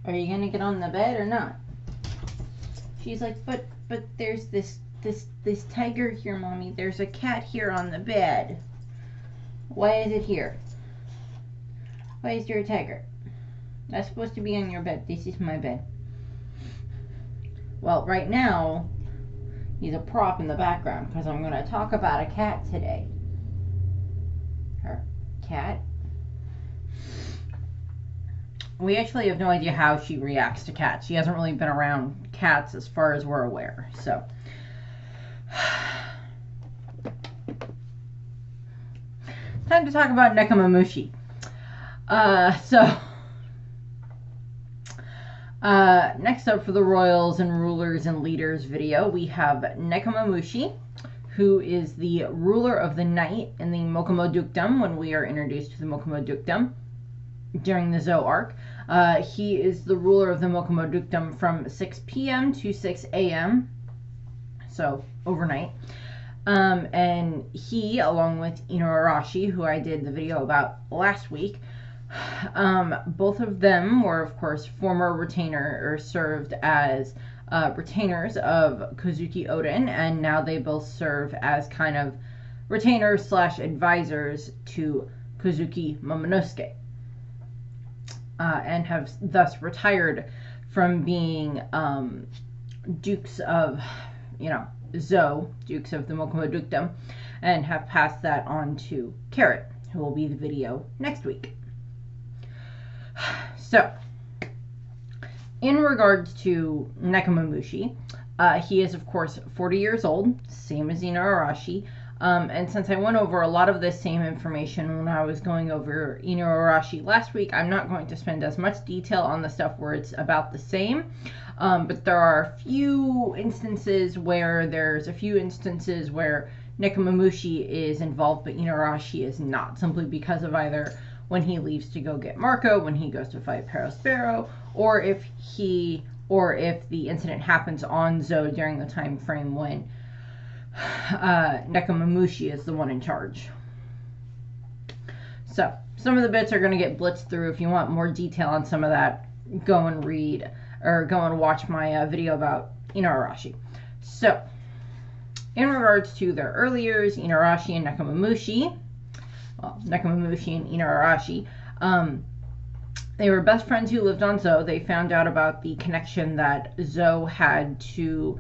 Are you gonna get on the bed or not? She's like, but there's this tiger here, Mommy. There's a cat here on the bed. Why is it here? Why is there a tiger? That's supposed to be on your bed. This is my bed. Well, right now, he's a prop in the background because I'm going to talk about a cat today. Her cat. We actually have no idea how she reacts to cats. She hasn't really been around cats as far as we're aware. So, time to talk about Nekomamushi. Next up for the royals and rulers and leaders video, we have Nekomamushi, who is the ruler of the night in the Mokomo Dukedom when we are introduced to the Mokomo Dukedom during the Zou arc. He is the ruler of the Mokomo Dukedom from 6 p.m. to 6 a.m., so overnight. And he, along with Inuarashi, who I did the video about last week, both of them were, of course, former retainer or served as retainers of Kozuki Oden, and now they both serve as kind of retainers / advisors to Kozuki Momonosuke, and have thus retired from being dukes of, Zou, dukes of the Mokomo Dukedom, and have passed that on to Carrot, who will be the video next week. So, in regards to Nekomamushi, he is, of course, 40 years old, same as Inuarashi. And since I went over a lot of this same information when I was going over Inuarashi last week, I'm not going to spend as much detail on the stuff where it's about the same. But there are a few instances where Nekomamushi is involved, but Inuarashi is not, simply because of either when he leaves to go get Marco, when he goes to fight Perospero, or if the incident happens on Zou during the time frame when Nekomamushi is the one in charge. So, some of the bits are going to get blitzed through. If you want more detail on some of that, go and read, or go and watch my video about Inuarashi. So, in regards to their early years, Inuarashi and Nekomamushi, Nekomamushi and Inuarashi, they were best friends who lived on Zou. They found out about the connection that Zou had to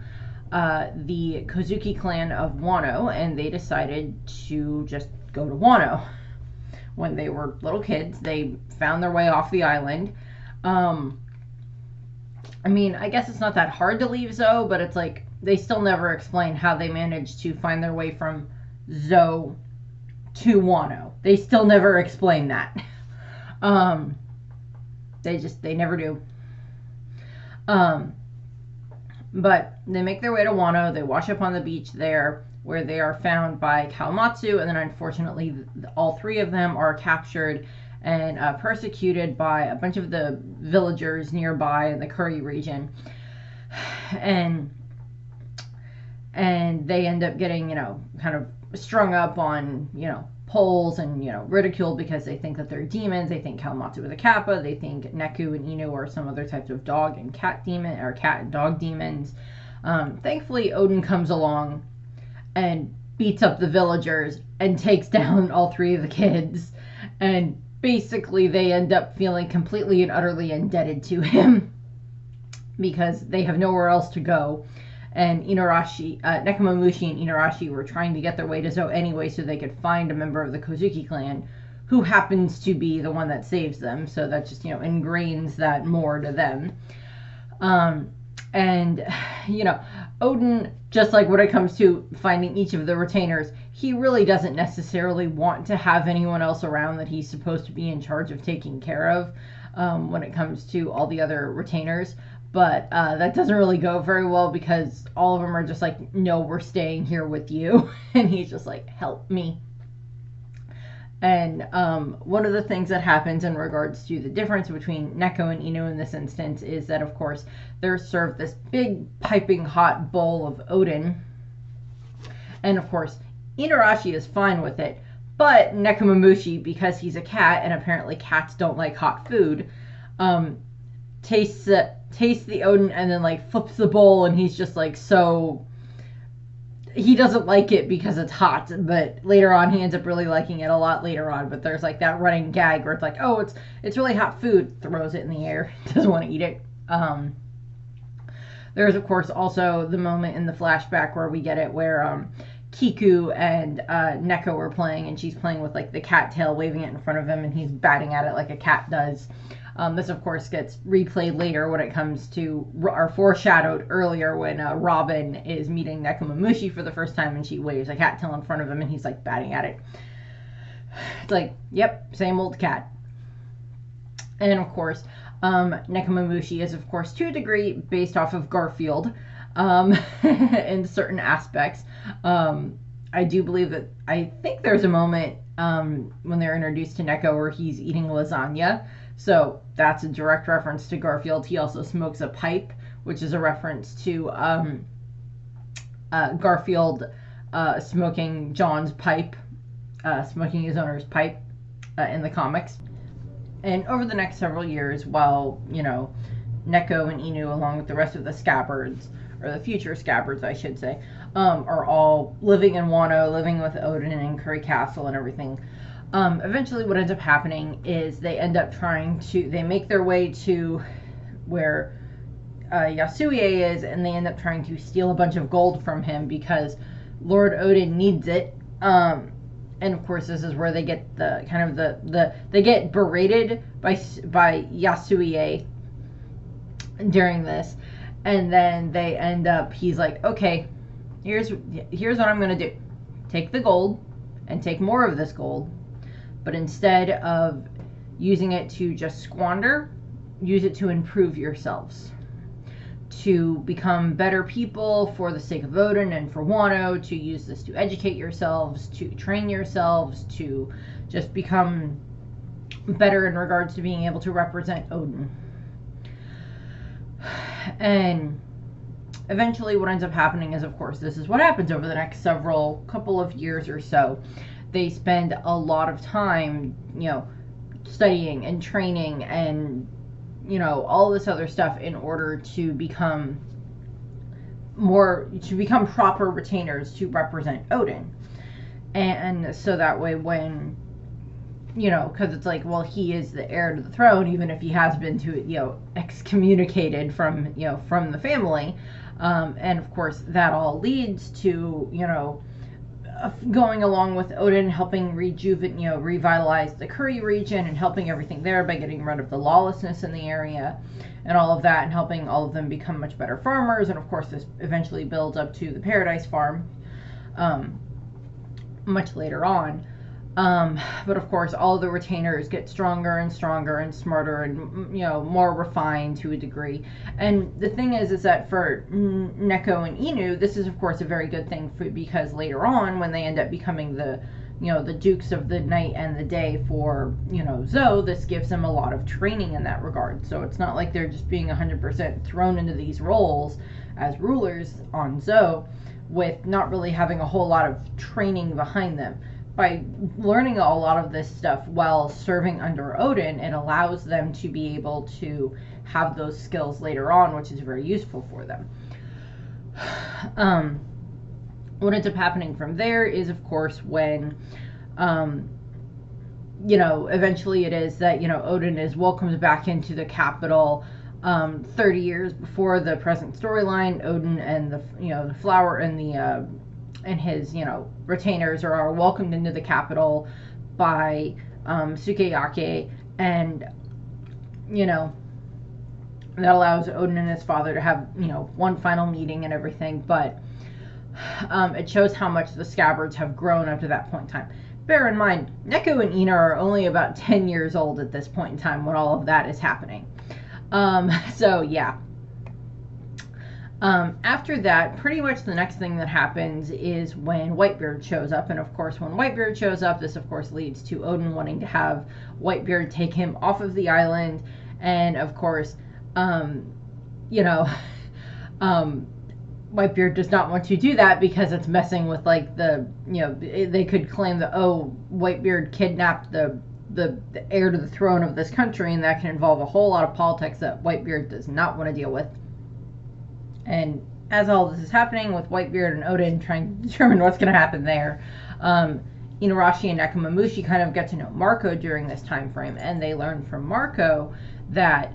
the Kozuki clan of Wano, and they decided to just go to Wano. When they were little kids, they found their way off the island. I guess it's not that hard to leave Zou, but it's like they still never explain how they managed to find their way from Zou to Wano. They still never explain that. They never do. But they make their way to Wano. They wash up on the beach there, where they are found by Kawamatsu, and then unfortunately all three of them are captured and persecuted by a bunch of the villagers nearby in the Kuri region. And they end up getting, kind of strung up on, poles and, ridiculed because they think that they're demons. They think Kawamatsu is a kappa. They think Neku and Inu are some other types of dog and cat demon, or cat and dog demons. Thankfully, Oden comes along and beats up the villagers and takes down all three of the kids. And basically, they end up feeling completely and utterly indebted to him because they have nowhere else to go. And Nekomamushi and Inuarashi were trying to get their way to Zou anyway so they could find a member of the Kozuki clan who happens to be the one that saves them. So that just, ingrains that more to them. Oden, just like when it comes to finding each of the retainers, he really doesn't necessarily want to have anyone else around that he's supposed to be in charge of taking care of when it comes to all the other retainers. But that doesn't really go very well because all of them are just like, no, we're staying here with you. And he's just like, help me. And one of the things that happens in regards to the difference between Neko and Inu in this instance is that, of course, they're served this big piping hot bowl of Oden. And, of course, Inuarashi is fine with it. But Nekomamushi, because he's a cat, and apparently cats don't like hot food, tastes the Odin and then like flips the bowl, and he's just like so. He doesn't like it because it's hot, but later on he ends up really liking it a lot later on. But there's like that running gag where it's like, oh, it's really hot food, throws it in the air, doesn't want to eat it. There's of course also the moment in the flashback where we get it where Kiku and Neko are playing, and she's playing with like the cat tail, waving it in front of him, and he's batting at it like a cat does. This, of course, gets replayed later when it comes to, or foreshadowed earlier when Robin is meeting Nekomamushi for the first time, and she waves a cattail in front of him, and he's like batting at it. It's like, yep, same old cat. And of course, Nekomamushi is, of course, to a degree based off of Garfield in certain aspects. I do believe that, I think there's a moment when they're introduced to Neko where he's eating lasagna. So that's a direct reference to Garfield. He also smokes a pipe, which is a reference to Garfield smoking John's pipe, smoking his owner's pipe in the comics. And over the next several years, while, you know, Neko and Inu, along with the rest of the Scabbards, or the future Scabbards, I should say, are all living in Wano, living with Odin in Curry Castle and everything. Eventually what ends up happening is they end up they make their way to where Yasue is, and they end up trying to steal a bunch of gold from him because Lord Odin needs it. And of course this is where they get the kind of they get berated by Yasue during this, and then they end up, he's like, okay, here's what I'm gonna do. Take the gold and take more of this gold. But instead of using it to just squander, use it to improve yourselves. To become better people for the sake of Odin and for Wano, to use this to educate yourselves, to train yourselves, to just become better in regards to being able to represent Odin. And eventually what ends up happening is, of course, this is what happens over the next couple of years or so. They spend a lot of time, you know, studying and training and, you know, all this other stuff in order to become proper retainers to represent Odin. And so that way when, you know, because it's like, well, he is the heir to the throne, even if he has been excommunicated from the family. And of course that all leads to, you know, going along with Odin, helping revitalize the Curry region and helping everything there by getting rid of the lawlessness in the area and all of that, and helping all of them become much better farmers. And of course this eventually builds up to the Paradise Farm much later on. But of course all of the retainers get stronger and stronger and smarter and, you know, more refined to a degree. And the thing is that for Neko and Inu, this is of course a very good thing because later on when they end up becoming the dukes of the night and the day for, you know, Zou, this gives them a lot of training in that regard. So it's not like they're just being 100% thrown into these roles as rulers on Zou with not really having a whole lot of training behind them. By learning a lot of this stuff while serving under Odin, it allows them to be able to have those skills later on, which is very useful for them. What ends up happening from there is, of course, when, you know, eventually it is that, you know, Odin is welcomed back into the capital 30 years before the present storyline. Odin and the flower and and his, you know, retainers are welcomed into the capital by Sukeyake, and, you know, that allows Odin and his father to have, you know, one final meeting and everything. But it shows how much the Scabbards have grown up to that point in time. Bear in mind, Neko and Ina are only about 10 years old at this point in time when all of that is happening. So yeah. After that, pretty much the next thing that happens is when Whitebeard shows up. And of course, when Whitebeard shows up, this of course leads to Odin wanting to have Whitebeard take him off of the island. And of course, you know, Whitebeard does not want to do that because it's messing with, like, the, you know, they could claim that, oh, Whitebeard kidnapped the the heir to the throne of this country, and that can involve a whole lot of politics that Whitebeard does not want to deal with. And as all this is happening with Whitebeard and Odin trying to determine what's going to happen there, Inuarashi and Nekomamushi kind of get to know Marco during this time frame, and they learn from Marco that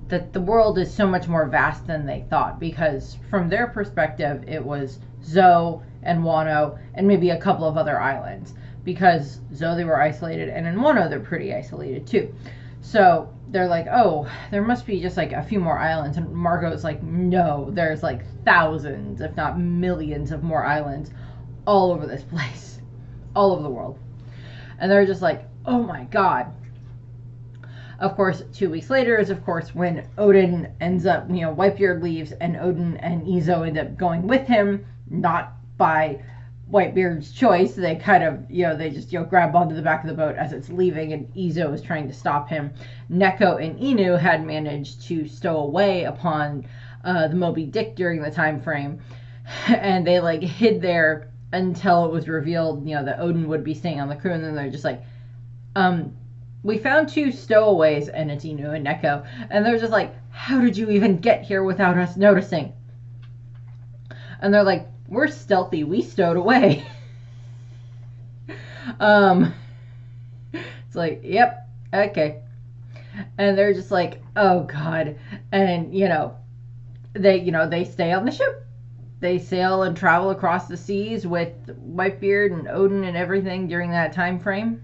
that the world is so much more vast than they thought, because from their perspective it was Zo and Wano and maybe a couple of other islands, because Zo they were isolated, and in Wano they're pretty isolated too. So they're like, oh, there must be just like a few more islands, and Marco's like, no, there's like thousands if not millions of more islands all over this place, all over the world. And they're just like, oh my god. Of course, 2 weeks later is, of course, when Odin ends up, Whitebeard leaves, and Odin and Izo end up going with him, not by Whitebeard's choice. They kind of, they just, grab onto the back of the boat as it's leaving, and Izo is trying to stop him. Neko and Inu had managed to stow away upon the Moby Dick during the time frame, and they, like, hid there until it was revealed, that Odin would be staying on the crew, and then they're just like, we found 2 stowaways, and it's Inu and Neko, and they're just like, how did you even get here without us noticing? And they're like, we're stealthy, we stowed away. It's like, yep, okay. And they're just like, oh god. And they stay on the ship. They sail and travel across the seas with Whitebeard and Odin and everything during that time frame.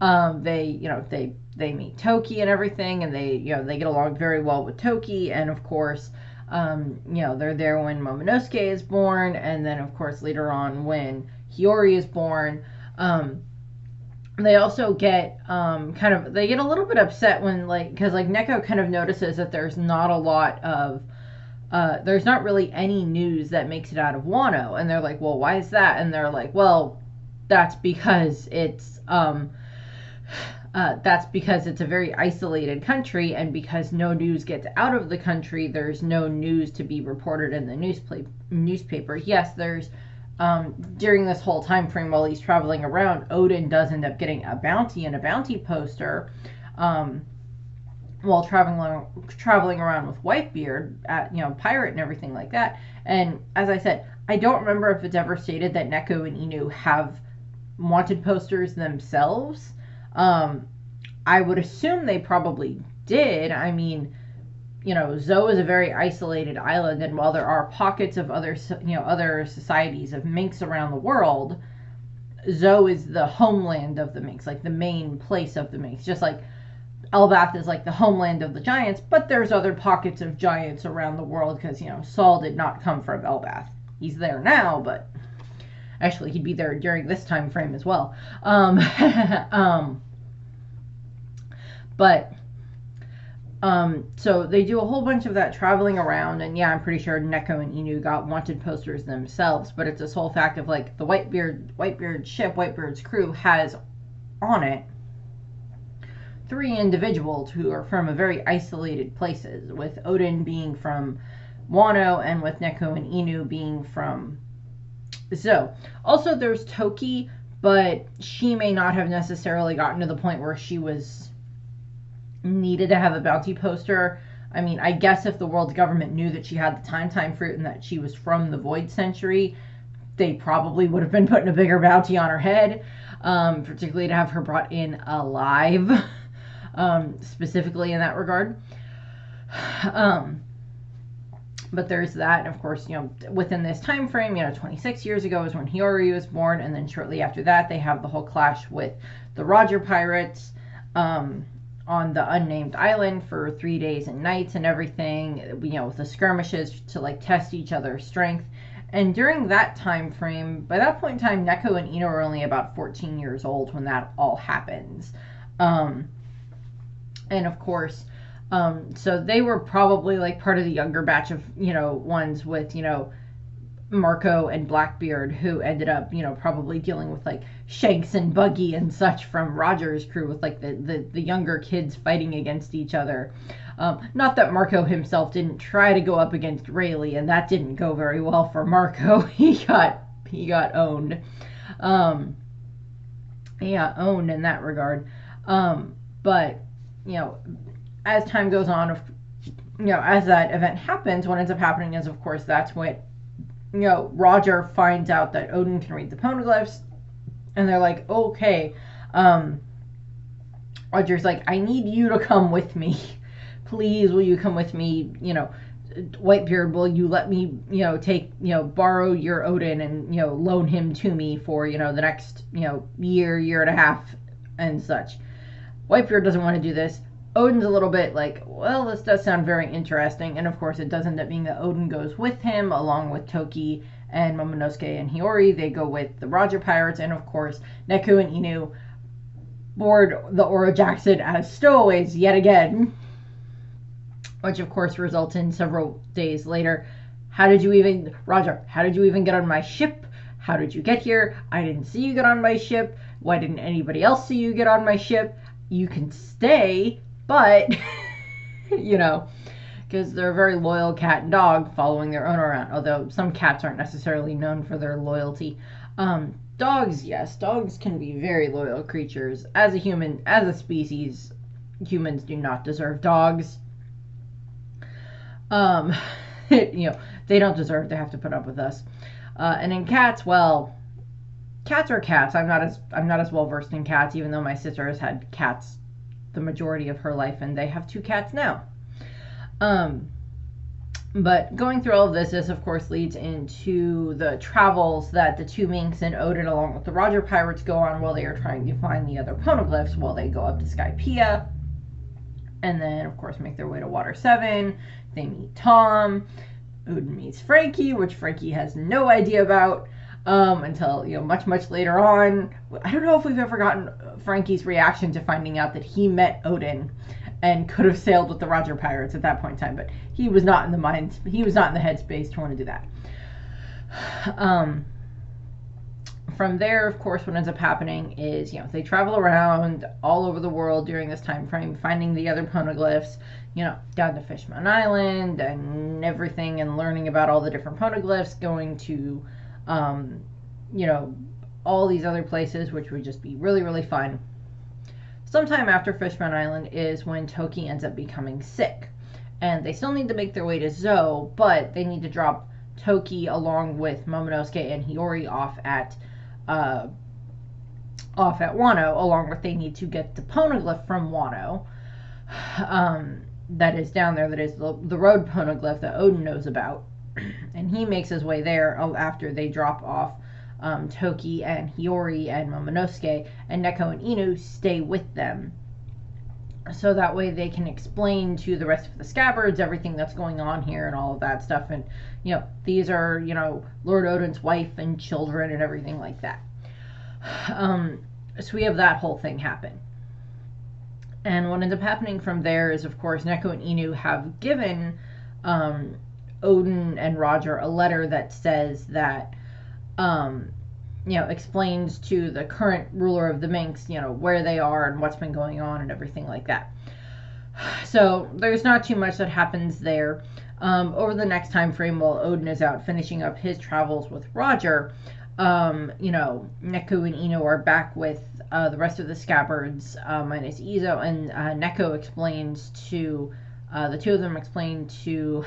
They meet Toki and everything, and they get along very well with Toki, and of course, they're there when Momonosuke is born, and then of course later on when Hiyori is born. They also get they get a little bit upset when, because Neko kind of notices that there's not a lot of there's not really any news that makes it out of Wano, and they're like, well, why is that? And they're like, well, that's because it's a very isolated country, and because no news gets out of the country, there's no news to be reported in the newspaper. Yes, there's during this whole time frame while he's traveling around, Odin does end up getting a bounty and a bounty poster while traveling around with Whitebeard at pirate and everything like that. And as I said, I don't remember if it's ever stated that Neko and Inu have wanted posters themselves. I would assume they probably did. I mean, Zo is a very isolated island, and while there are pockets of other societies of minks around the world, Zo is the homeland of the minks, like the main place of the minks. Just like Elbath is like the homeland of the giants, but there's other pockets of giants around the world, because Saul did not come from Elbath. He's there now, but actually he'd be there during this time frame as well. So they do a whole bunch of that traveling around, and yeah, I'm pretty sure Neko and Inu got wanted posters themselves, but it's this whole fact of like the Whitebeard ship, Whitebeard's crew has on it 3 individuals who are from a very isolated places, with Odin being from Wano and with Neko and Inu being from Zo. Also, there's Toki, but she may not have necessarily gotten to the point where she was needed to have a bounty poster. I mean, I guess if the world's government knew that she had the time fruit and that she was from the Void Century, they probably would have been putting a bigger bounty on her head, particularly to have her brought in alive, specifically in that regard. But there's that, and of course, within this time frame, 26 years ago is when Hiyori was born, and then shortly after that, they have the whole clash with the Roger pirates on the unnamed island for 3 days and nights and everything, with the skirmishes to like test each other's strength. And during that time frame, by that point in time, Neko and Ino are only about 14 years old when that all happens. And of course, so they were probably like part of the younger batch of, ones with, Marco and Blackbeard, who ended up, probably dealing with like Shanks and Buggy and such from Roger's crew, with like the younger kids fighting against each other. Not that Marco himself didn't try to go up against Rayleigh, and that didn't go very well for Marco. He got owned. yeah, owned in that regard. But you know, as time goes on, as that event happens, what ends up happening is, of course, that's when Roger finds out that Odin can read the poneglyphs, and they're like, okay, Roger's like, I need you to come with me. Please, will you come with me? Whitebeard, will you let me, borrow your Odin and, loan him to me for, the next, year and a half and such. Whitebeard doesn't want to do this. Odin's a little bit like, well, this does sound very interesting. And of course, it does end up being that Odin goes with him, along with Toki and Momonosuke and Hiyori. They go with the Roger Pirates. And of course, Neku and Inu board the Oro Jackson as stowaways yet again. Which of course results in several days later. Roger, how did you even get on my ship? How did you get here? I didn't see you get on my ship. Why didn't anybody else see you get on my ship? You can stay, but, because they're a very loyal cat and dog following their owner around, although some cats aren't necessarily known for their loyalty. Dogs, yes, dogs can be very loyal creatures. As a species, humans do not deserve dogs. They don't deserve to have to put up with us. And in cats, well, cats are cats. I'm not as well versed in cats, even though my sister has had cats the majority of her life, and they have 2 cats now. But going through all of this of course leads into the travels that the 2 Minks and Odin, along with the Roger Pirates, go on while they are trying to find the other poneglyphs, while they go up to Skypiea, and then of course make their way to Water 7. They meet Tom. Odin meets Frankie, which Frankie has no idea about. Until, much later on. I don't know if we've ever gotten Frankie's reaction to finding out that he met Odin and could have sailed with the Roger Pirates at that point in time, but he was not in the headspace to want to do that. From there, of course, what ends up happening is, they travel around all over the world during this time frame, finding the other poneglyphs, down to Fishman Island and everything, and learning about all the different poneglyphs, going to all these other places, which would just be really, really fun. Sometime after Fishman Island is when Toki ends up becoming sick, and they still need to make their way to Zou, but they need to drop Toki along with Momonosuke and Hiyori off at Wano, along with they need to get the poneglyph from Wano, that is down there, that is the road poneglyph that Odin knows about. And he makes his way there after they drop off Toki and Hiyori and Momonosuke, and Neko and Inu stay with them. So that way they can explain to the rest of the Scabbards everything that's going on here and all of that stuff. And, these are, Lord Odin's wife and children and everything like that. So we have that whole thing happen. And what ends up happening from there is, of course, Neko and Inu have given Odin and Roger a letter that says that, explains to the current ruler of the Minks, where they are and what's been going on and everything like that. So there's not too much that happens there. Over the next time frame, while Odin is out finishing up his travels with Roger, Neku and Ino are back with the rest of the Scabbards, minus Izo, and Neko explains to the 2 of them explain to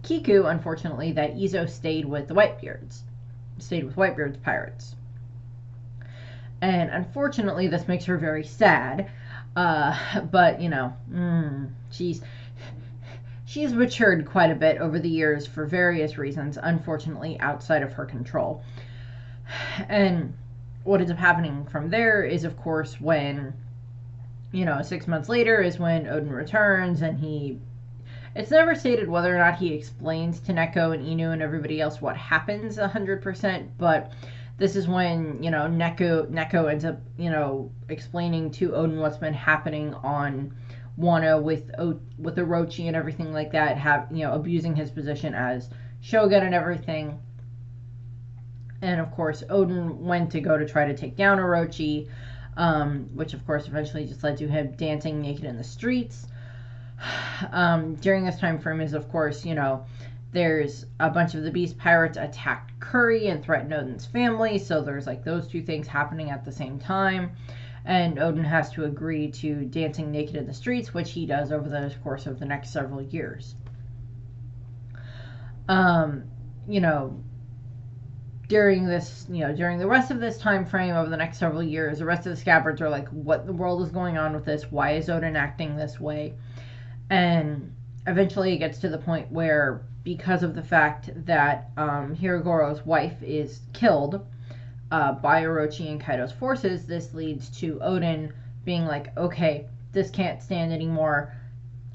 Kiku, unfortunately, that Izo stayed with Whitebeard's pirates. And unfortunately, this makes her very sad. But, she's matured quite a bit over the years for various reasons, unfortunately, outside of her control. And what ends up happening from there is, of course, when, 6 months later is when Odin returns, and it's never stated whether or not he explains to Neko and Inu and everybody else what happens 100%, but this is when, Neko ends up, explaining to Odin what's been happening on Wano with Orochi and everything like that, abusing his position as Shogun and everything. And of course, Odin went to go to try to take down Orochi, which of course eventually just led to him dancing naked in the streets. During this time frame is, of course, There's a bunch of the beast pirates attacked Curry and threatened Odin's family, so there's like those two things happening at the same time. And Odin has to agree to dancing naked in the streets, which he does over the course of the next several years. You know, during the rest of this time frame over the next several years, the rest of the scabbards are like, what in the world is going on with this? Why is Odin acting this way? And eventually it gets to the point where, because of the fact that Hirogoro's wife is killed by Orochi and Kaido's forces, this leads to Odin being like, okay, this can't stand anymore.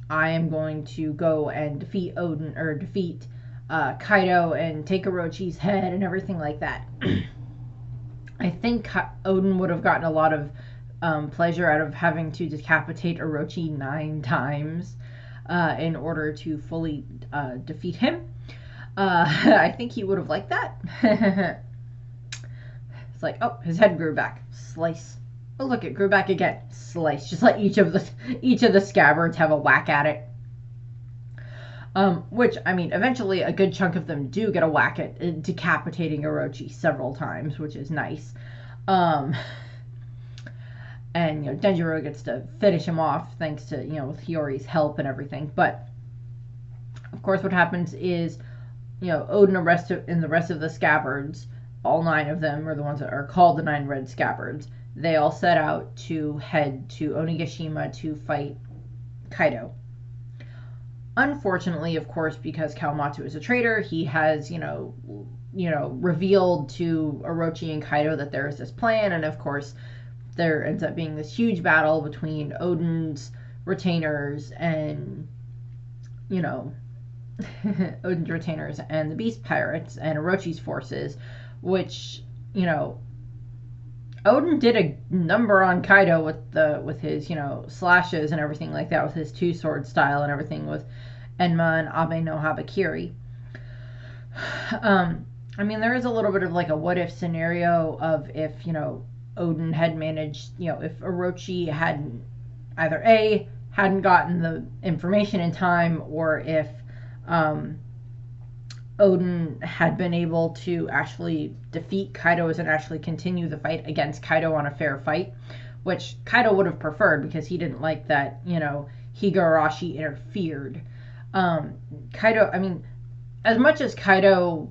I am going to go and defeat Kaido and take Orochi's head and everything like that. I think Odin would have gotten a lot of pleasure out of having to decapitate Orochi 9 times in order to fully defeat him. I think he would have liked that. It's like, oh, his head grew back. Slice. Oh, look, it grew back again. Slice. Just let each of the scabbards have a whack at it. Which, I mean, eventually a good chunk of them do get a whack at decapitating Orochi several times, which is nice. And, Denjiro gets to finish him off thanks to, with Hiyori's help and everything. But, of course, what happens is, Odin and the rest of the scabbards, all 9 of them, or the ones that are called the 9 red scabbards, they all set out to head to Onigashima to fight Kaido. Unfortunately, of course, because Kawamatsu is a traitor, he has, revealed to Orochi and Kaido that there is this plan, and of course, there ends up being this huge battle between Odin's retainers and, Odin's retainers and the beast pirates and Orochi's forces, which, Odin did a number on Kaido with his, slashes and everything like that, with his 2-sword style and everything with Enma and Abe no Habakiri. I mean, there is a little bit of like a what if scenario of if, Odin had managed, if Orochi hadn't either hadn't gotten the information in time, or if Odin had been able to actually defeat Kaido and actually continue the fight against Kaido on a fair fight, which Kaido would have preferred because he didn't like that, Higurashi interfered. Kaido, I mean, as much as Kaido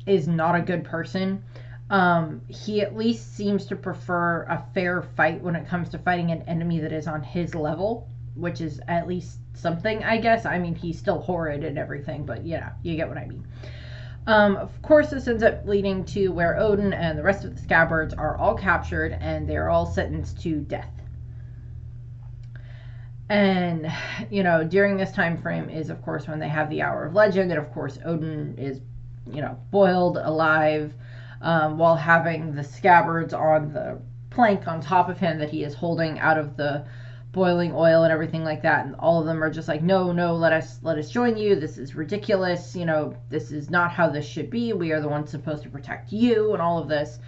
is not a good person, he at least seems to prefer a fair fight when it comes to fighting an enemy that is on his level, which is at least something, I guess. I mean, he's still horrid and everything, but yeah, you get what I mean. Of course, this ends up leading to where Odin and the rest of the scabbards are all captured and they're all sentenced to death. And, during this time frame is, of course, when they have the Hour of Legend, and of course, Odin is, boiled alive while having the scabbards on the plank on top of him that he is holding out of the boiling oil and everything like that, and all of them are just like, no, let us join you, this is ridiculous, this is not how this should be, we are the ones supposed to protect you, and all of this.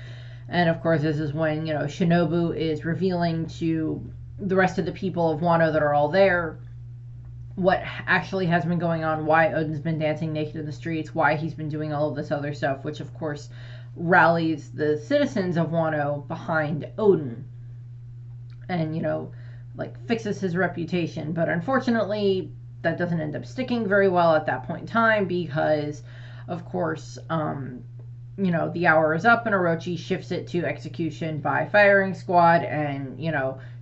And of course, this is when, Shinobu is revealing to the rest of the people of Wano that are all there what actually has been going on, why Odin's been dancing naked in the streets, why he's been doing all of this other stuff, which of course rallies the citizens of Wano behind Odin and, fixes his reputation. But unfortunately, that doesn't end up sticking very well at that point in time because, of course, the hour is up and Orochi shifts it to execution by firing squad, and,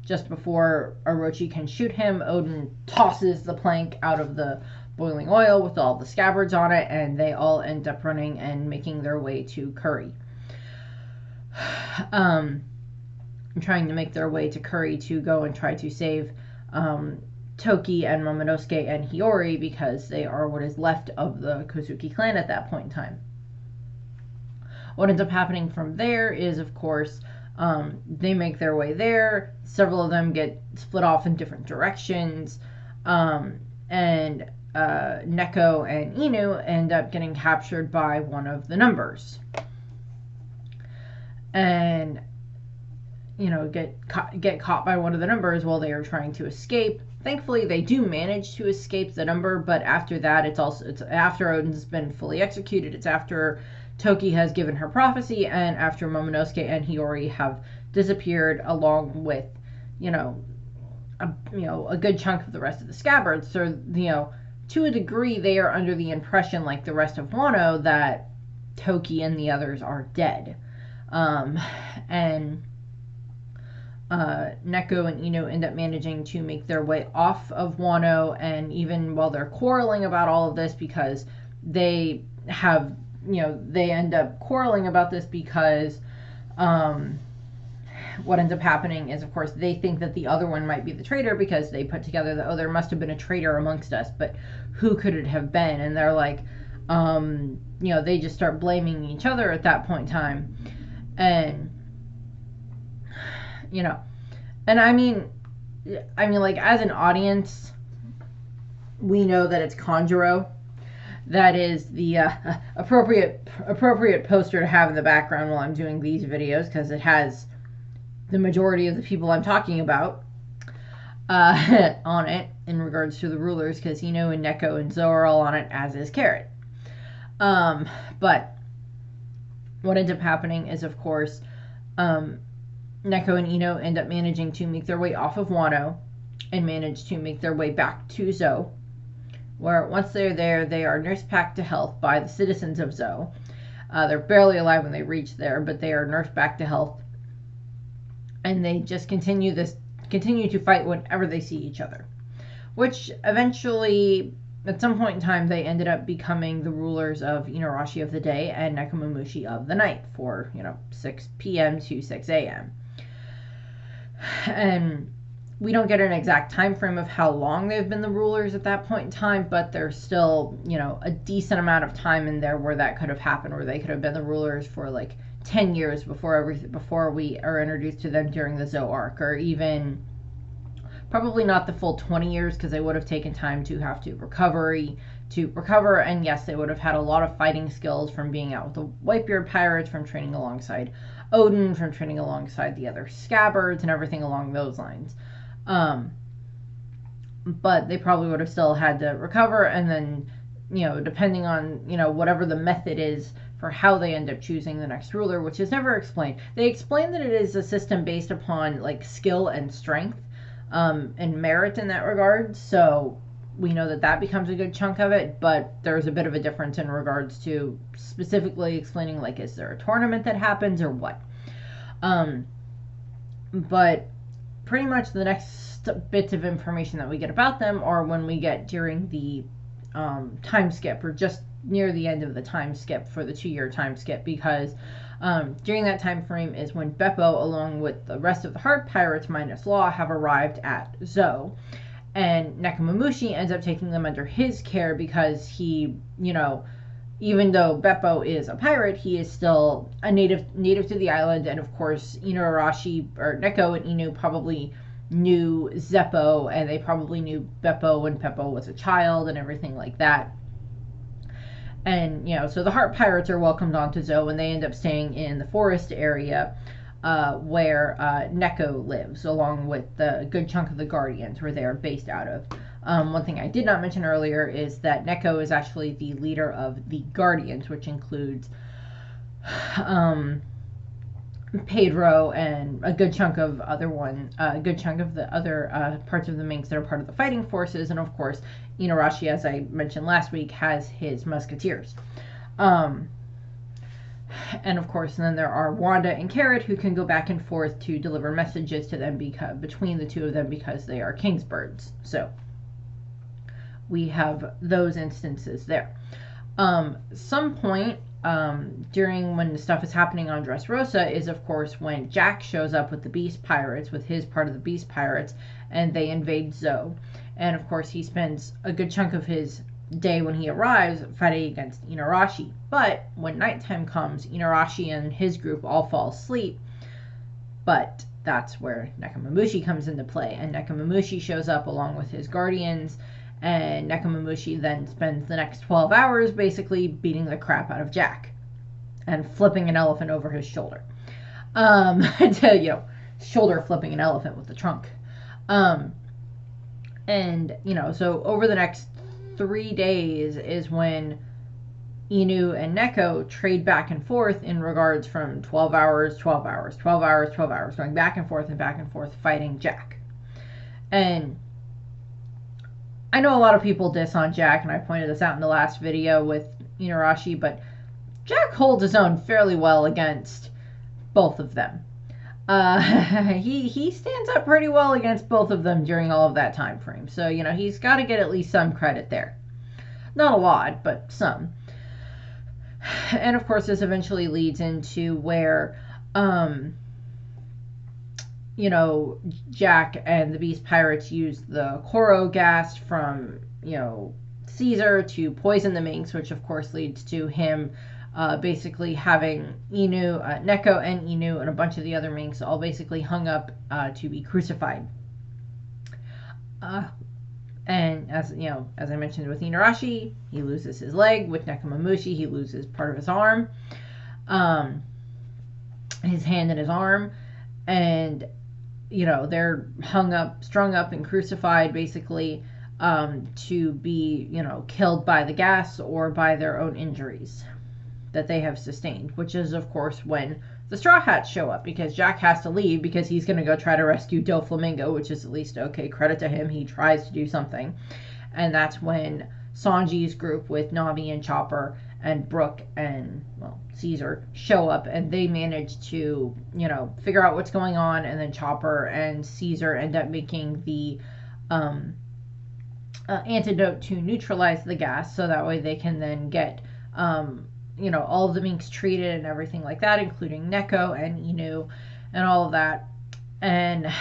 just before Orochi can shoot him, Odin tosses the plank out of the boiling oil with all the scabbards on it, and they all end up running and making their way to Curry. Trying to make their way to Curry to go and try to save Toki and Momonosuke and Hiyori, because they are what is left of the Kozuki clan at that point in time. What ends up happening from there is, of course, they make their way there. Several of them get split off in different directions. And Neko and Inu end up getting captured by one of the numbers. And, get caught by one of the numbers while they are trying to escape. Thankfully, they do manage to escape the number, but after that, it's after Odin's been fully executed. It's after Toki has given her prophecy, and after Momonosuke and Hiyori have disappeared, along with, a good chunk of the rest of the scabbards. So, to a degree, they are under the impression, like the rest of Wano, that Toki and the others are dead. And Neko and Ino end up managing to make their way off of Wano, and even while they're quarreling about all of this, because they end up quarreling about this because what ends up happening is, of course, they think that the other one might be the traitor, because they put together that, there must have been a traitor amongst us, but who could it have been? And they're like, they just start blaming each other at that point in time. And and I mean, like, as an audience, we know that it's Kanjuro. That is the appropriate poster to have in the background while I'm doing these videos, because it has the majority of the people I'm talking about on it in regards to the rulers, because Ino and Neko and Zo are all on it, as is Carrot. But what ends up happening is, of course, Neko and Ino end up managing to make their way off of Wano and manage to make their way back to Zo, where once they're there, they are nursed back to health by the citizens of Zo. They're barely alive when they reach there, but they are nursed back to health, and they just continue to fight whenever they see each other, which eventually, at some point in time, they ended up becoming the rulers of Inuarashi of the day and Nekomamushi of the night for 6 p.m. to 6 a.m. And we don't get an exact time frame of how long they've been the rulers at that point in time, but there's still a decent amount of time in there where that could have happened, where they could have been the rulers for like 10 years before we are introduced to them during the Zo arc, or even probably not the full 20 years, because they would have taken time to have to recover, and yes, they would have had a lot of fighting skills from being out with the Whitebeard pirates, from training alongside Odin, from training alongside the other scabbards, and everything along those lines. But they probably would have still had to recover, and then, depending on, whatever the method is for how they end up choosing the next ruler, which is never explained. They explain that it is a system based upon, like, skill and strength, and merit in that regard, so we know that becomes a good chunk of it, but there's a bit of a difference in regards to specifically explaining, like, is there a tournament that happens or what. But pretty much the next bits of information that we get about them are when we get during the time skip, or just near the end of the time skip for the 2-year time skip, because during that time frame is when Beppo, along with the rest of the Heart Pirates minus Law, have arrived at Zo. And Nekomamushi ends up taking them under his care, because he, even though Beppo is a pirate, he is still a native to the island. And of course, Inuarashi, or Neko and Inu, probably knew Zeppo, and they probably knew Beppo when Beppo was a child and everything like that. And, so the Heart Pirates are welcomed onto Zo, and they end up staying in the forest area where Neko lives, along with the good chunk of the Guardians, where they are based out of. One thing I did not mention earlier is that Neko is actually the leader of the Guardians, which includes Pedro and a good chunk of the other parts of the Minx that are part of the fighting forces, and of course, Inuarashi, as I mentioned last week, has his musketeers. And of course, then there are Wanda and Carrot, who can go back and forth to deliver messages to them between the two of them, because they are Kingsbirds. So we have those instances there. Some point during when the stuff is happening on Dressrosa is, of course, when Jack shows up with the Beast Pirates, with his part of the Beast Pirates, and they invade Zo. And of course, he spends a good chunk of his day when he arrives fighting against Inuarashi. But when nighttime comes, Inuarashi and his group all fall asleep. But that's where Nekomamushi comes into play. And Nekomamushi shows up along with his guardians, and Nekomamushi then spends the next 12 hours basically beating the crap out of Jack and flipping an elephant over his shoulder. To shoulder flipping an elephant with the trunk. And, so over the next 3 days is when Inu and Neko trade back and forth in regards from 12 hours, 12 hours, 12 hours, 12 hours, going back and forth, fighting Jack. And I know a lot of people diss on Jack, and I pointed this out in the last video with Inarashi, but Jack holds his own fairly well against both of them. He stands up pretty well against both of them during all of that time frame. So, he's got to get at least some credit there. Not a lot, but some. And of course, this eventually leads into where, Jack and the Beast Pirates use the Koro gas from, Caesar to poison the minks, which of course leads to him basically having Neko and Inu and a bunch of the other minks all basically hung up to be crucified. And as I mentioned with Inarashi, he loses his leg. With Nekomamushi, he loses part of his arm, his hand and his arm, and they're strung up and crucified basically to be killed by the gas or by their own injuries that they have sustained, which is of course when the Straw Hats show up, because Jack has to leave because he's going to go try to rescue Doflamingo, which is at least okay, credit to him, he tries to do something. And that's when Sanji's group with Nami and Chopper and Brooke and Caesar show up, and they manage to figure out what's going on, and then Chopper and Caesar end up making the antidote to neutralize the gas, so that way they can then get all of the minks treated and everything like that, including Neko and Inu and all of that. And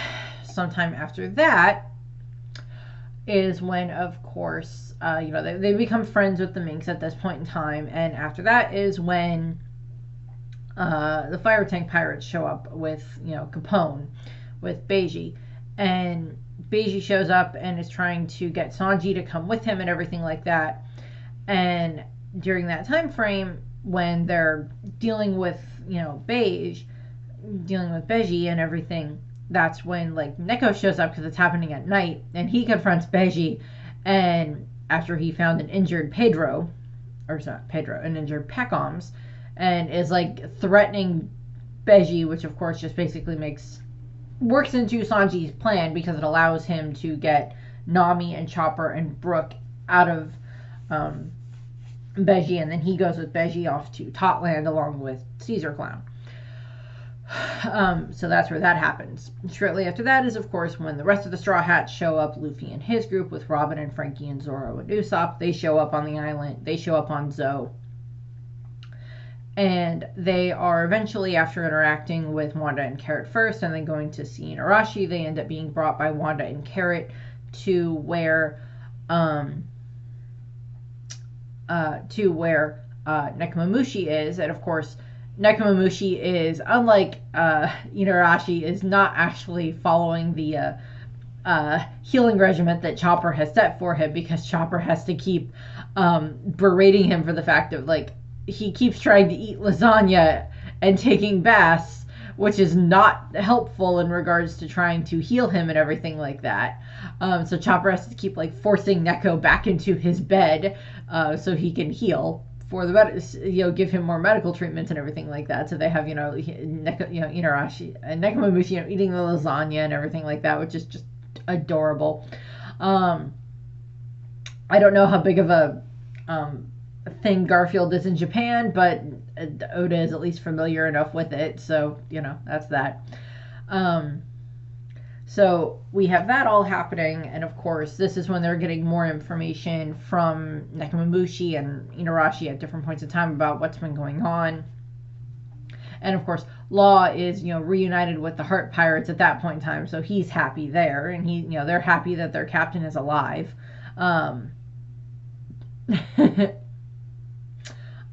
sometime after that is when, of course, they become friends with the minks at this point in time. And after that is when the Fire Tank Pirates show up with, Capone, with Beiji. And Beiji shows up and is trying to get Sanji to come with him and everything like that. And during that time frame, when they're dealing with Beiji and everything, that's when Neko shows up, because it's happening at night, and he confronts Beiji, and after he found an injured an injured Pekoms, and is threatening Beiji, which of course just basically works into Sanji's plan, because it allows him to get Nami and Chopper and Brooke out of Beiji, and then he goes with Beiji off to Totland along with Caesar Clown. So that's where that happens. Shortly after that is, of course, when the rest of the Straw Hats show up. Luffy and his group with Robin and Frankie and Zoro and Usopp. They show up on the island. They show up on Zou. And they are eventually, after interacting with Wanda and Carrot first, and then going to see Inarashi, they end up being brought by Wanda and Carrot to where Nekomamushi is. And of course, Nekomamushi is, unlike Inarashi, is not actually following the healing regimen that Chopper has set for him, because Chopper has to keep berating him for the fact of he keeps trying to eat lasagna and taking baths, which is not helpful in regards to trying to heal him and everything like that. So Chopper has to keep forcing Neko back into his bed so he can heal for the give him more medical treatments and everything like that. So they have Inarashi and Nekomamushi eating the lasagna and everything like that, which is just adorable. I don't know how big of a thing Garfield is in Japan, but Oda is at least familiar enough with it, so that's that. So we have that all happening, and of course this is when they're getting more information from Nekomamushi and Inarashi at different points in time about what's been going on. And of course Law is reunited with the Heart Pirates at that point in time, so he's happy there, and they're happy that their captain is alive.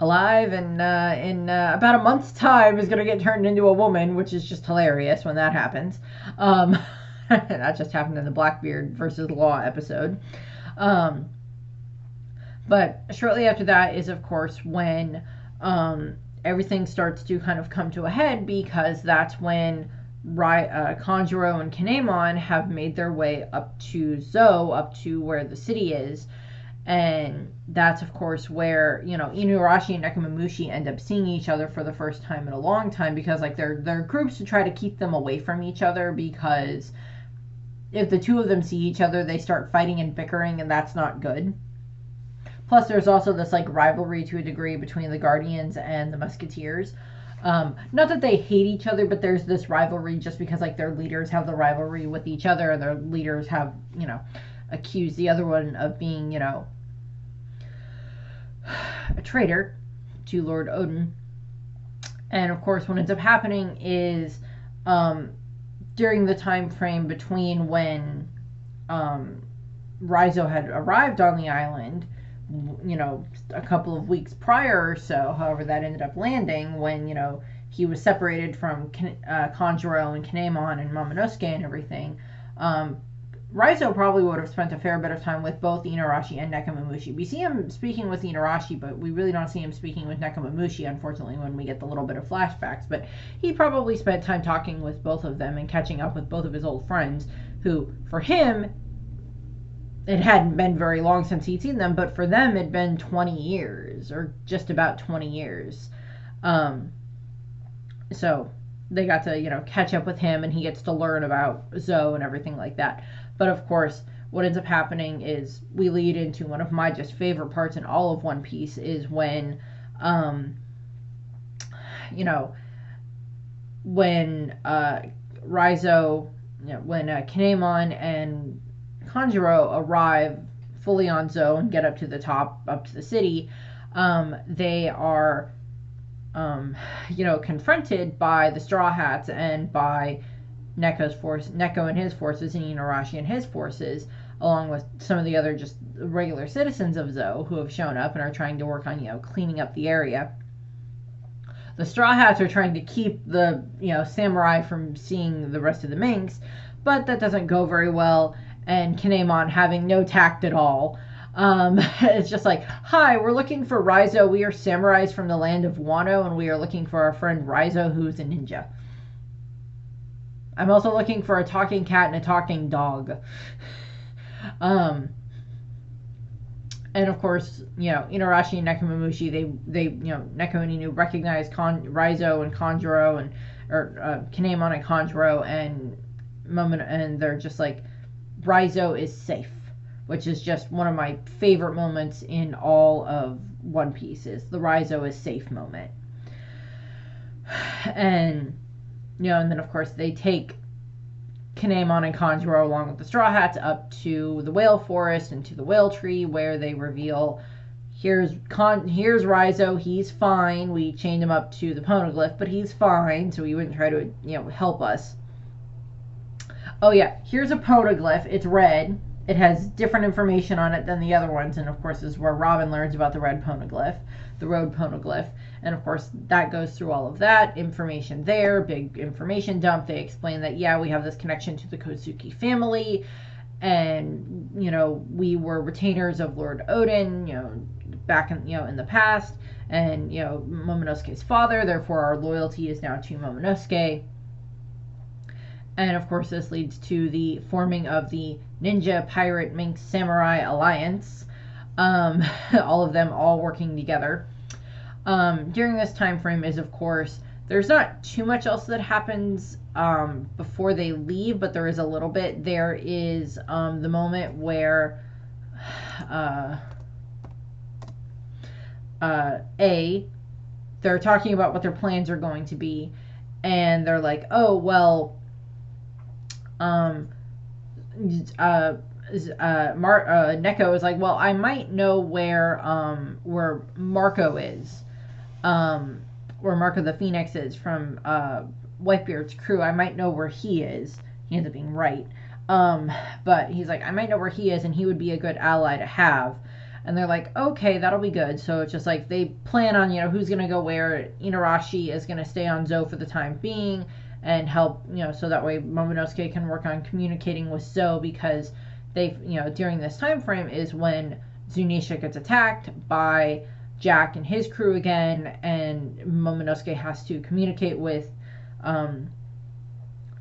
Alive, and in about a month's time is going to get turned into a woman, which is just hilarious when that happens. That just happened in the Blackbeard versus Law episode. But shortly after that is, of course, when everything starts to kind of come to a head, because that's when Kanjuro and Kinemon have made their way up to Zou, up to where the city is. And that's, of course, where, Inuarashi and Nekomamushi end up seeing each other for the first time in a long time, because, like, they're groups to try to keep them away from each other, because if the two of them see each other, they start fighting and bickering, and that's not good. Plus, there's also this, like, rivalry to a degree between the Guardians and the Musketeers. Not that they hate each other, but there's this rivalry just because, like, their leaders have the rivalry with each other, and their leaders have, accused the other one of being, a traitor to Lord Odin. And of course, what ends up happening is, during the time frame between when Raizo had arrived on the island, a couple of weeks prior or so, however that ended up landing, when, he was separated from Kanjuro and Kinemon and Momonosuke and everything, Raizo probably would have spent a fair bit of time with both Inuarashi and Nekomamushi. We see him speaking with Inuarashi, but we really don't see him speaking with Nekomamushi, unfortunately, when we get the little bit of flashbacks. But he probably spent time talking with both of them and catching up with both of his old friends, who, for him, it hadn't been very long since he'd seen them, but for them it'd been 20 years, or just about 20 years. So they got to, catch up with him, and he gets to learn about Zou and everything like that. But of course, what ends up happening is we lead into one of my just favorite parts in all of One Piece, is when, when Raizo, when Kinemon and Kanjuro arrive fully on Zou and get up to the top, up to the city, they are, confronted by the Straw Hats and by Neko and his forces, and Inuarashi and his forces, along with some of the other just regular citizens of Zou who have shown up and are trying to work on, cleaning up the area. The Straw Hats are trying to keep the, samurai from seeing the rest of the Minks, but that doesn't go very well, and Kinemon, having no tact at all, it's just like, hi, we're looking for Raizo. We are samurais from the land of Wano, and we are looking for our friend Raizo, who's a ninja. I'm also looking for a talking cat and a talking dog. And of course, Inuarashi and Nekomamushi, they Neko and Inu recognize Raizo and Kanjuro, or Kinemon and Kanjuro, and they're just like, Raizo is safe, which is just one of my favorite moments in all of One Piece, is the Raizo is safe moment. And and then of course they take Kinemon and Kanjuro along with the Straw Hats up to the whale forest and to the whale tree, where they reveal, here's Raizo, he's fine. We chained him up to the poneglyph, but he's fine, so he wouldn't try to help us. Oh yeah, here's a poneglyph. It's red. It has different information on it than the other ones, and of course this is where Robin learns about the red poneglyph, the road poneglyph. And of course that goes through all of that information there, big information dump. They explain that, yeah, we have this connection to the Kozuki family, and we were retainers of Lord Odin, back in the past, and Momonosuke's father, therefore our loyalty is now to Momonosuke. And of course this leads to the forming of the Ninja Pirate Mink Samurai Alliance, all of them all working together. During this time frame is, of course, there's not too much else that happens before they leave, but there is a little bit. There is the moment where they're talking about what their plans are going to be, and they're like, oh well, Neko is like, well, I might know where Marco is, where Marco the Phoenix is from Whitebeard's crew. I might know where he is. He ends up being right, but he's like, I might know where he is, and he would be a good ally to have. And they're like, okay, that'll be good. So it's just like they plan on, who's gonna go where. Inuarashi is gonna stay on Zou for the time being and help, so that way Momonosuke can work on communicating with Zou, because they, during this time frame is when Zunisha gets attacked by Jack and his crew again, and Momonosuke has to communicate with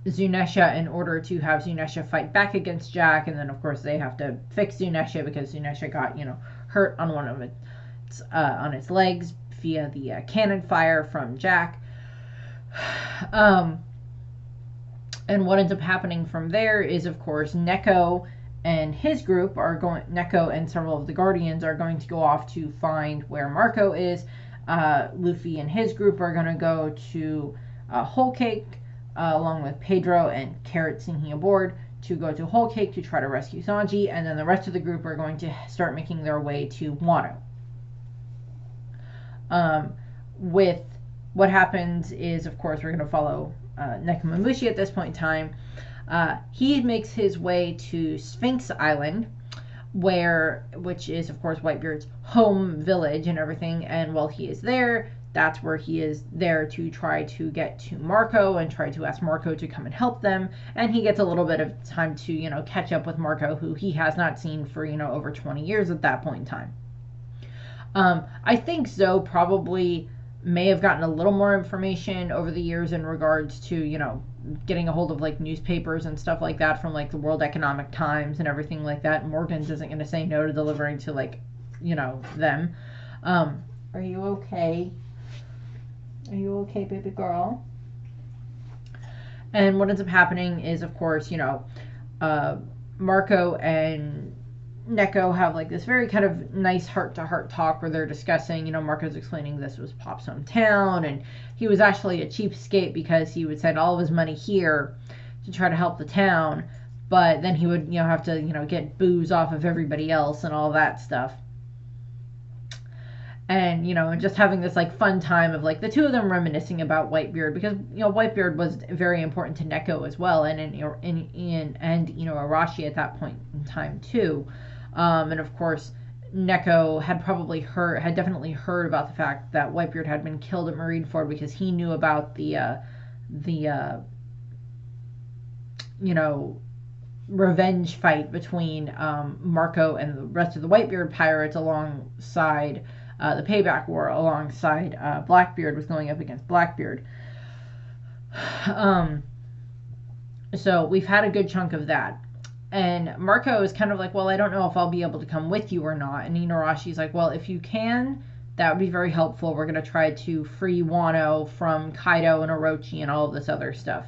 Zunesha in order to have Zunesha fight back against Jack, and then of course they have to fix Zunesha because Zunesha got hurt on one of its on its legs via the cannon fire from Jack. And what ends up happening from there is, of course, Neko and his group are going. Neko and several of the Guardians are going to go off to find where Marco is. Luffy and his group are going to go to Whole Cake, along with Pedro and Carrot sinking aboard, to go to Whole Cake to try to rescue Sanji, and then the rest of the group are going to start making their way to Wano. With what happens is, of course, we're going to follow Nekomamushi at this point in time. He makes his way to Sphinx Island, which is, of course, Whitebeard's home village and everything. And while he is there, that's where he is there to try to get to Marco and try to ask Marco to come and help them. And he gets a little bit of time to, catch up with Marco, who he has not seen for, over 20 years at that point in time. I think Zoe probably may have gotten a little more information over the years in regards to, getting a hold of like newspapers and stuff like that from like the World Economic Times and everything like that. Morgan's isn't going to say no to delivering to them. Are you okay? Are you okay, baby girl? And what ends up happening is, of course, Marco and Neko have like this very kind of nice heart-to-heart talk where they're discussing, Marco's explaining this was Pop's hometown, and he was actually a cheapskate because he would send all of his money here to try to help the town, but then he would, have to, get booze off of everybody else and all that stuff. And, just having this like fun time of like the two of them reminiscing about Whitebeard, because, Whitebeard was very important to Neko as well, and Arashi at that point in time too. And of course, Neko had definitely heard about the fact that Whitebeard had been killed at Marineford because he knew about the revenge fight between Marco and the rest of the Whitebeard pirates alongside the Payback War, alongside Blackbeard was going up against Blackbeard. So we've had a good chunk of that. And Marco is kind of like, well, I don't know if I'll be able to come with you or not. And Inorashi's like, well, if you can, that would be very helpful. We're going to try to free Wano from Kaido and Orochi and all of this other stuff.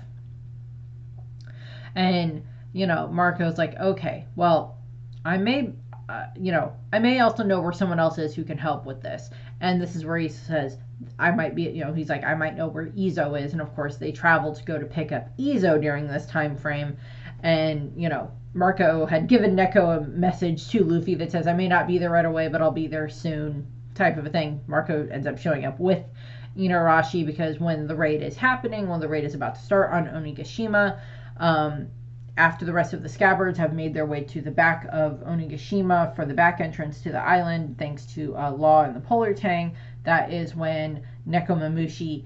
And, Marco's like, okay, well, I may also know where someone else is who can help with this. And this is where he says, I might be, he's like, I might know where Izo is. And of course, they travel to go to pick up Izo during this time frame. And, Marco had given Neko a message to Luffy that says, I may not be there right away, but I'll be there soon, type of a thing. Marco ends up showing up with Inuarashi because when the raid is about to start on Onigashima, after the rest of the scabbards have made their way to the back of Onigashima for the back entrance to the island, thanks to Law and the Polar Tang, that is when Nekomamushi,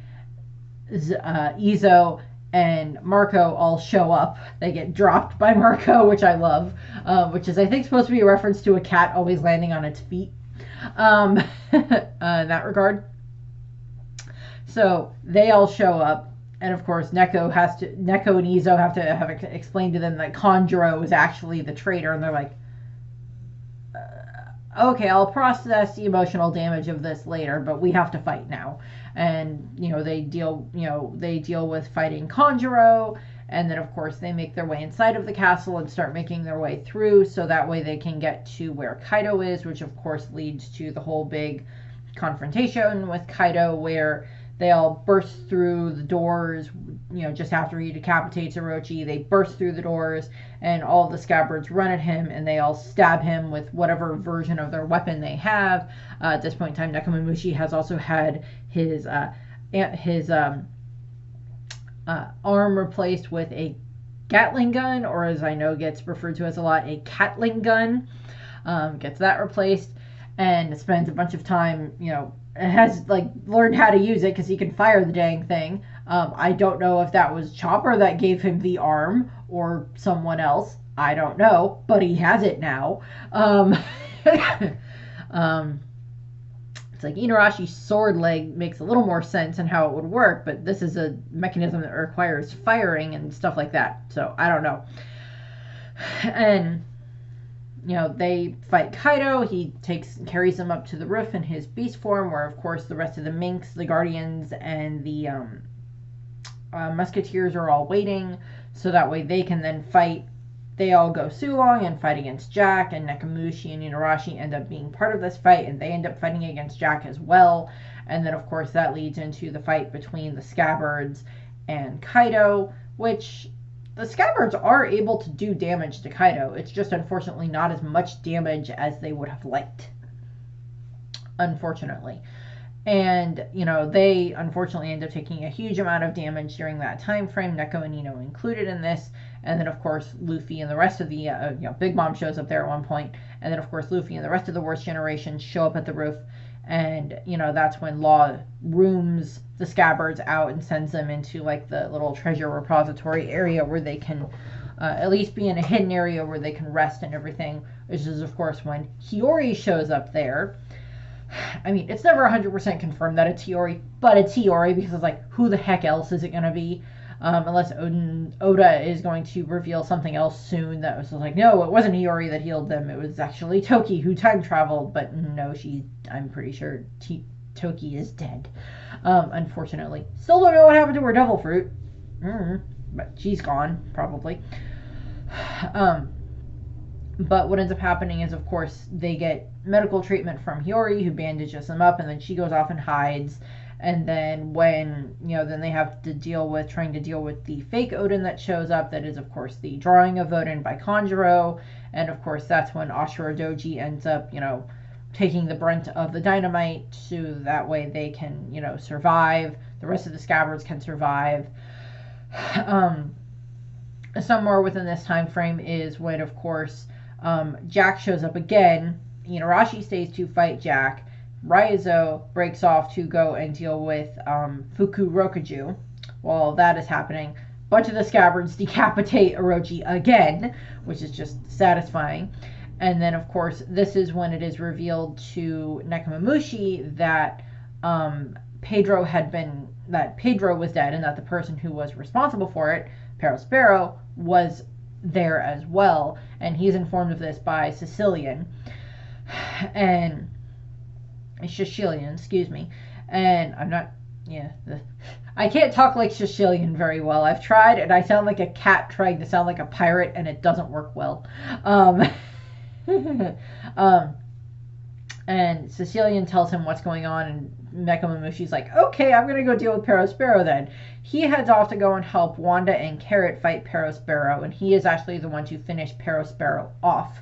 Izo, and Marco all show up. They get dropped by Marco, which I love, which is, I think, supposed to be a reference to a cat always landing on its feet, in that regard. So they all show up, and of course Neko and Izo have to explain to them that Kanjuro is actually the traitor, and they're like, okay, I'll process the emotional damage of this later, but we have to fight now. And they deal with fighting Kanjuro, and then of course they make their way inside of the castle and start making their way through, so that way they can get to where Kaido is, which of course leads to the whole big confrontation with Kaido, where they all burst through the doors, just after he decapitates Orochi. They burst through the doors, and all of the scabbards run at him, and they all stab him with whatever version of their weapon they have. At this point in time, Nekomamushi has also had his arm replaced with a Gatling gun, or as I know gets referred to as a lot, a Catling gun. Gets that replaced, and spends a bunch of time, has learned how to use it because he can fire the dang thing. I don't know if that was Chopper that gave him the arm or someone else. I don't know, but he has it now. It's like Inarashi's sword leg makes a little more sense in how it would work, but this is a mechanism that requires firing and stuff like that. So I don't know. And they fight Kaido. He carries them up to the roof in his beast form, where of course the rest of the minks, the guardians, and the musketeers are all waiting, so that way they can then fight. They all go Sulong and fight against Jack, and Nekomamushi and Inarashi end up being part of this fight, and they end up fighting against Jack as well. And then, of course, that leads into the fight between the Scabbards and Kaido, which the Scabbards are able to do damage to Kaido. It's just unfortunately not as much damage as they would have liked. Unfortunately. And, they unfortunately end up taking a huge amount of damage during that time frame, Neko and Ino included in this. And then, of course, Luffy and the rest of the, Big Mom shows up there at one point. And then, of course, Luffy and the rest of the Worst Generation show up at the roof. And, that's when Law rooms the Scabbards out and sends them into, like, the little treasure repository area where they can at least be in a hidden area where they can rest and everything. Which is, of course, when Hiyori shows up there. I mean, it's never 100% confirmed that it's Hiyori, but it's Hiyori because it's like, who the heck else is it going to be? Unless Oda is going to reveal something else soon that was like, no, it wasn't Hiyori that healed them. It was actually Toki who time traveled. But no, I'm pretty sure Toki is dead. Unfortunately. Still don't know what happened to her devil fruit. But she's gone, probably. But what ends up happening is, of course, they get medical treatment from Hiyori, who bandages them up, and then she goes off and hides. And then when, then they have to trying to deal with the fake Odin that shows up. That is, of course, the drawing of Odin by Kanjuro. And, of course, that's when Ashura Doji ends up, taking the brunt of the dynamite, so that way they can, survive. The rest of the Scabbards can survive. Somewhere within this time frame is when, of course, Jack shows up again. Inarashi stays to fight Jack. Raizo breaks off to go and deal with Fuku Rokuju. While that is happening, a bunch of the Scabbards decapitate Orochi again, which is just satisfying. And then, of course, this is when it is revealed to Nekomamushi that Pedro was dead, and that the person who was responsible for it, Perospero, was there as well. And he's informed of this by Sicilian. And Sicilian, excuse me. And I'm not, I can't talk like Sicilian very well. I've tried, and I sound like a cat trying to sound like a pirate, and it doesn't work well. And Sicilian tells him what's going on, and Nekomamushi's like, okay, I'm going to go deal with Perospero then. He heads off to go and help Wanda and Carrot fight Perospero, and he is actually the one to finish Perospero off.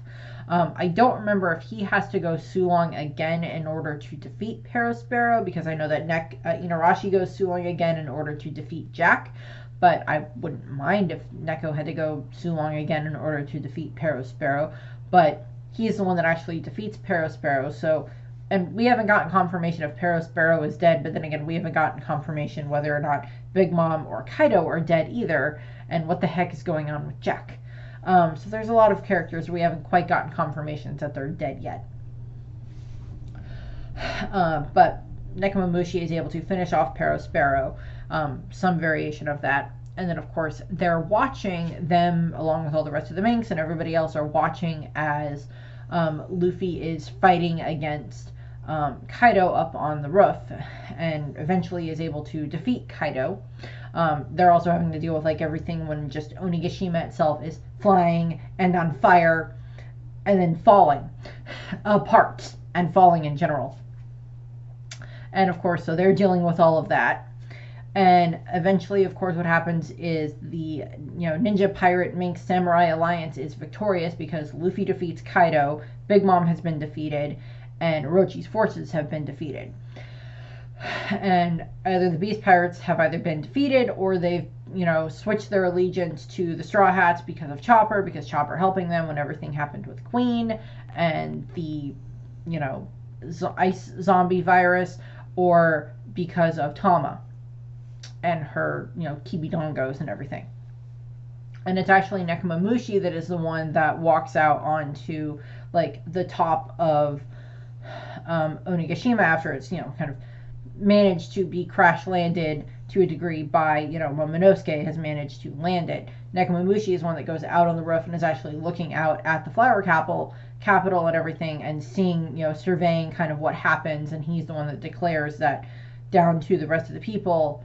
I don't remember if he has to go Sulong again in order to defeat Perospero, because I know that Inarashi goes Sulong again in order to defeat Jack, but I wouldn't mind if Neko had to go Sulong again in order to defeat Perospero, but he's the one that actually defeats Perospero, so, and we haven't gotten confirmation if Perospero is dead, but then again, we haven't gotten confirmation whether or not Big Mom or Kaido are dead either, and what the heck is going on with Jack. So there's a lot of characters we haven't quite gotten confirmations that they're dead yet. But Nekomamushi is able to finish off Perospero, some variation of that. And then, of course, they're watching them, along with all the rest of the Minks, and everybody else are watching as Luffy is fighting against Kaido up on the roof, and eventually is able to defeat Kaido. They're also having to deal with like everything when just Onigashima itself is flying and on fire and then falling apart and falling in general. And of course, so they're dealing with all of that. And eventually, of course, what happens is the Ninja Pirate Mink Samurai Alliance is victorious because Luffy defeats Kaido, Big Mom has been defeated, and Orochi's forces have been defeated. And either the Beast Pirates have either been defeated or they've, switched their allegiance to the Straw Hats because of Chopper, because Chopper helping them when everything happened with Queen and the, ice zombie virus, or because of Tama and her, Kibidongos and everything. And it's actually Nekomamushi that is the one that walks out onto, like, the top of Onigashima after it's, kind of managed to be crash landed to a degree by, Momonosuke has managed to land it. Nekomamushi is one that goes out on the roof and is actually looking out at the flower capital and everything and seeing, surveying kind of what happens, and he's the one that declares that down to the rest of the people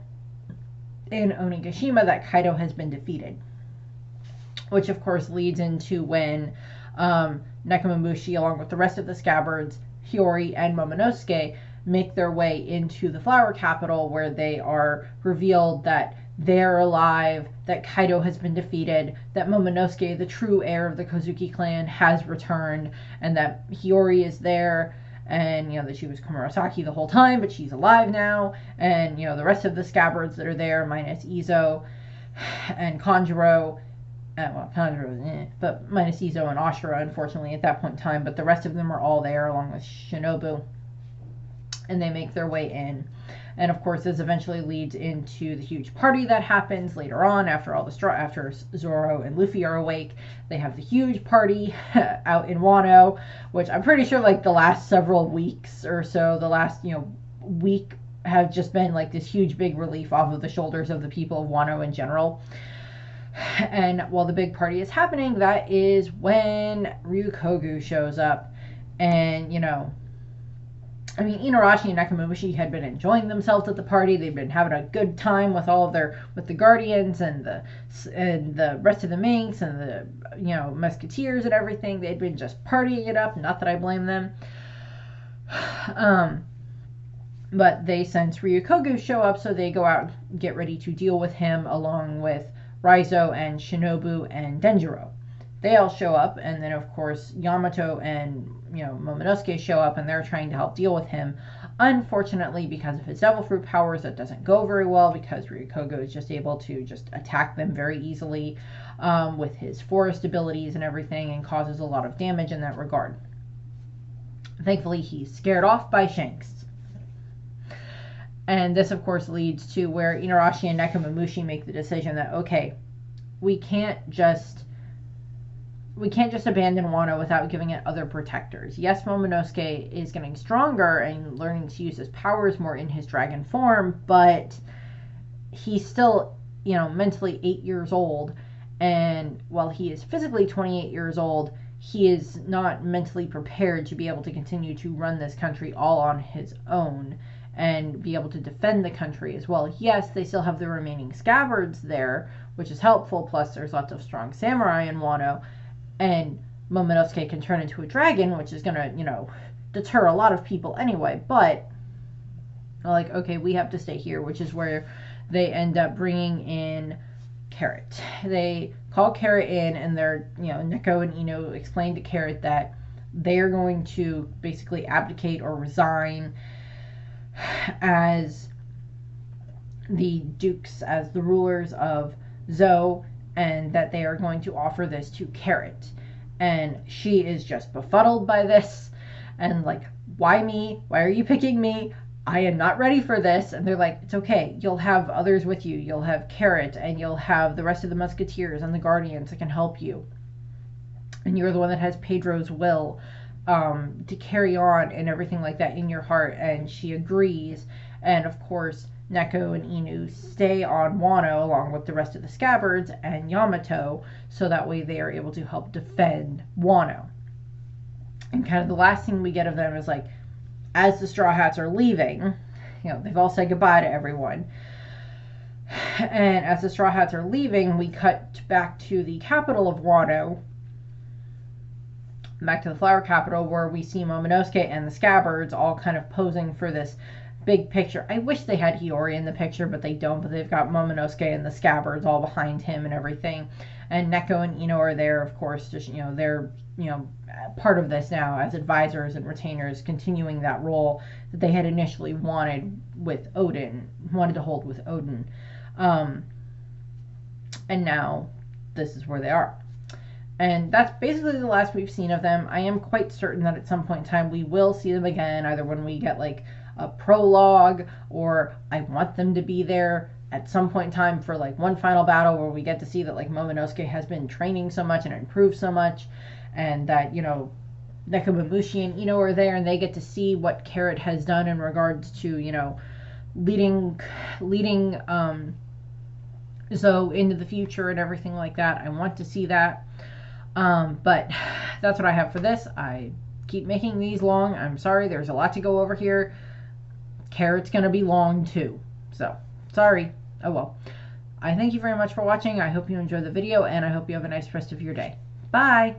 in Onigashima that Kaido has been defeated. Which of course leads into when Nekomamushi, along with the rest of the scabbards, Hiyori and Momonosuke, make their way into the flower capital, where they are revealed that they're alive, that Kaido has been defeated, that Momonosuke, the true heir of the Kozuki clan, has returned, and that Hiyori is there, and that she was Komurasaki the whole time, but she's alive now, and the rest of the scabbards that are there, minus Izo and Kanjuro, but minus Izo and Ashura, unfortunately, at that point in time, but the rest of them are all there, along with Shinobu, and they make their way in. And of course, this eventually leads into the huge party that happens later on after after Zoro and Luffy are awake. They have the huge party out in Wano, which I'm pretty sure like the last several weeks or so, the last week have just been like this huge big relief off of the shoulders of the people of Wano in general. And while the big party is happening, that is when Ryukogu shows up, and Inarashi and Nekomamushi had been enjoying themselves at the party. They'd been having a good time with with the Guardians and the rest of the Minks and the Musketeers and everything. They'd been just partying it up. Not that I blame them. But they sense Ryukogu show up, so they go out and get ready to deal with him, along with Raizo and Shinobu and Denjiro. They all show up, and then of course Yamato and Momonosuke show up, and they're trying to help deal with him. Unfortunately, because of his devil fruit powers, that doesn't go very well, because Ryukogu is just able to just attack them very easily with his forest abilities and everything, and causes a lot of damage in that regard. Thankfully, he's scared off by Shanks. And this, of course, leads to where Inarashi and Nekomamushi make the decision that, okay, we can't just abandon Wano without giving it other protectors. Yes, Momonosuke is getting stronger and learning to use his powers more in his dragon form, but he's still, mentally 8 years old, and while he is physically 28 years old, he is not mentally prepared to be able to continue to run this country all on his own and be able to defend the country as well. Yes, they still have the remaining scabbards there, which is helpful, plus there's lots of strong samurai in Wano, and Momonosuke can turn into a dragon, which is going to, deter a lot of people anyway, but like, okay, we have to stay here, which is where they end up bringing in Carrot. They call Carrot in, and they're, Neko and Ino explain to Carrot that they're going to basically abdicate or resign as the dukes, as the rulers of Zou, and that they are going to offer this to Carrot. And she is just befuddled by this, and like, why me? Why are you picking me? I am not ready for this. And they're like, it's okay, you'll have others with you. You'll have Carrot, and you'll have the rest of the Musketeers and the Guardians that can help you. And you're the one that has Pedro's will to carry on and everything like that in your heart. And she agrees. And of course, Neko and Inu stay on Wano along with the rest of the scabbards and Yamato, so that way they are able to help defend Wano. And kind of the last thing we get of them is like, as the Straw Hats are leaving, they've all said goodbye to everyone. And as the Straw Hats are leaving, we cut back to the capital of Wano, back to the flower capital, where we see Momonosuke and the scabbards all kind of posing for this big picture. I wish they had Hiyori in the picture, but they don't. But they've got Momonosuke and the scabbards all behind him and everything. And Neko and Ino are there, of course, just, they're, part of this now as advisors and retainers, continuing that role that they had initially wanted to hold with Odin. And now this is where they are. And that's basically the last we've seen of them. I am quite certain that at some point in time we will see them again, either when we get like a prologue, or I want them to be there at some point in time for like one final battle where we get to see that like Momonosuke has been training so much and improved so much, and that Nekomamushi and Ino are there, and they get to see what Carrot has done in regards to, leading Zoe into the future and everything like that. I want to see that. But that's what I have for this. I keep making these long. I'm sorry, there's a lot to go over here. Carrot's going to be long too. So, sorry. Oh well. I thank you very much for watching. I hope you enjoyed the video, and I hope you have a nice rest of your day. Bye!